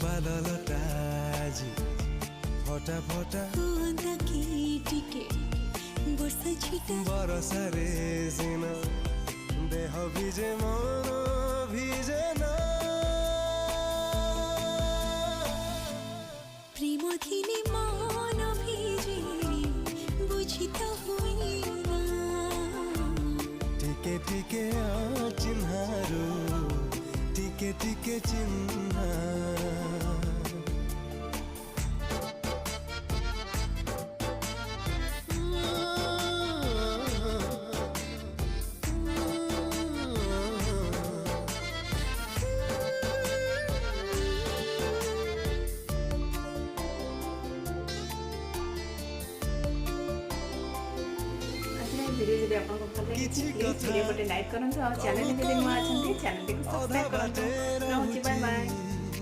बादलटा আজি फटा फटा टिके वर्षा छिटा बरसारे सिना देह भिजे मन भिजे ना प्रेम थिले मन भिजे बुझी त हुइना टिके टिके चिन्हारू टिके टिके चिन्हा वीडियो जब आपको पसंद है प्लीज वीडियो को लाइक करन और चैनल पे नुआ अछंती चैनल को सब्सक्राइब करन। Bye bye.